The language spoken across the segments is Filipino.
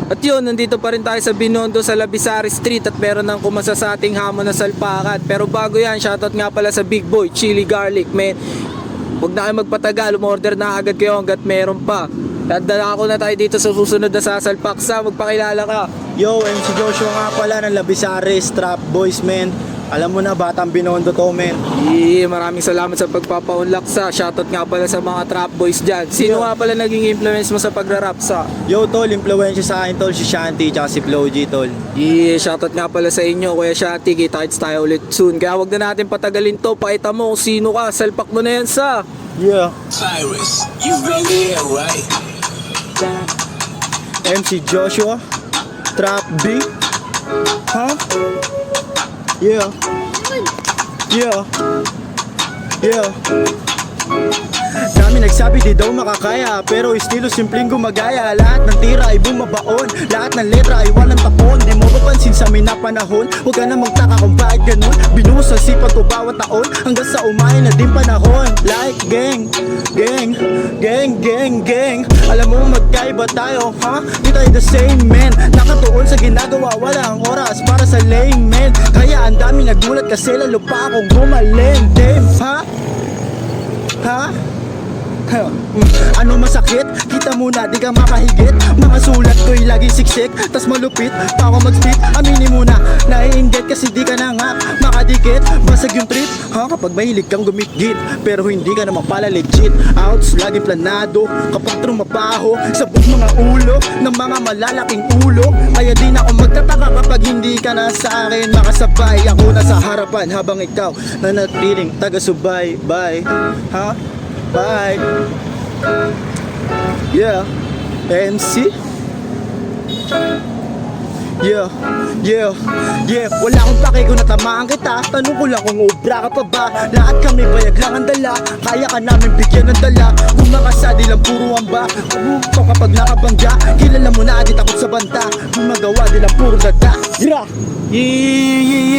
At yun, nandito pa rin tayo sa Binondo sa Labisari Street at meron ng kumasa sa ating hamon na salpakan. Pero bago yan, shoutout nga pala sa Big Boy Chili Garlic, man. Huwag na kayo magpatagal, umorder na agad kayo hanggat meron pa. At ako na tayo dito sa susunod na sasalpak. Sa magpakilala ka. Yo, MC Joshua nga pala ng Labisari Trap Boys, men. Alam mo na, batang Binondo to, men. Maraming salamat sa pagpapaunlak sa. Shoutout nga pala sa mga trap boys dyan. Sino nga pala naging influence mo sa pagrarap sa? Yo, tol, influensya sa akin, tol, si Shanty, tsaka si Flo G, tol. Shoutout nga pala sa inyo, Kuya Shanty. Kita-kits tayo ulit soon. Kaya wag na natin patagalin to. Pakita mo kung sino ka. Salpak mo na yan sa... Yeah. Cyrus, you really alright? MC Joshua, Trap B. Huh? Yeah. Yeah. Yeah. Dami nagsabi di daw makakaya, pero estilo simpleng gumagaya. Lahat ng tira ay bumabaon, lahat ng letra ay walang tapon. Di mo mapansin sa minapanahon, huwag ka na magtaka kung bakit ganun. Binuhos ang sipag ko bawat taon, hanggang sa umahin na din panahon. Like gang, gang, gang, gang, gang. Alam mo magkaiba tayo, ha? Di tayo the same, man. Nakatuon sa ginagawa, walang oras para sa lame, man. Kaya ang dami nagulat kasi lalo pa akong gumaling, damn, ha? Ha? Ano masakit? Kita mo na di ka makahigit. Mga sulat ko'y laging siksik, tas malupit pa ako mag-spit. Aminin mo na, naiinggit kasi di ka na nga makadikit. Basag yung trip, ha? Kapag mahilig kang gumigit, pero hindi ka naman pala legit. Outs, laging planado, kapag trumabaho, sabog mga ulo ng mga malalaking ulo. Kaya di na ako magtataka kapag hindi ka na sa akin makasabay. Ako na sa harapan habang ikaw nanatiling taga-subay. Bye, ha? Bye. Yeah. MC. Yeah, yeah, yeah. Wala akong pake kung natamaan kita. Tanong ko lang kung ubra ka pa ba. Lahat kami bayag lang ang dala. Kaya ka namin bigyan ng dala. Kung makasadi lang puro amba. Umuto kapag nakabangga. Kilala mo na di takot sa banta. Kung magawa di lang puro dada. Yeah.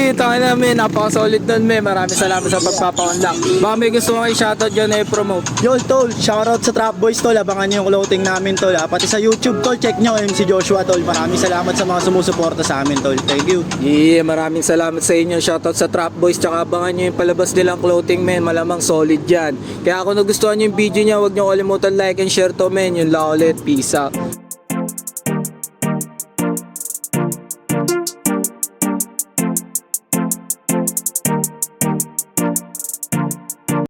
Tayo na, men. Napaka-solid nun, men. Maraming salamat sa pagpapaunlak. Baka may gusto mo kayo shoutout dyan na i-promote. Yo, tol, shoutout sa Trap Boys, tol. Abangan nyo yung clothing namin, tol. Pati sa YouTube, tol, check nyo MC Joshua, tol. Maraming salamat sa mga sumusuporta sa amin, tol. Thank you. Maraming salamat sa inyo. Shoutout sa Trap Boys. Tsaka abangan nyo yung palabas nilang clothing, men. Malamang solid yan. Kaya kung nagustuhan nyo yung video niya, huwag nyo kalimutan like and share to, men. Yun lang ulit. Peace out.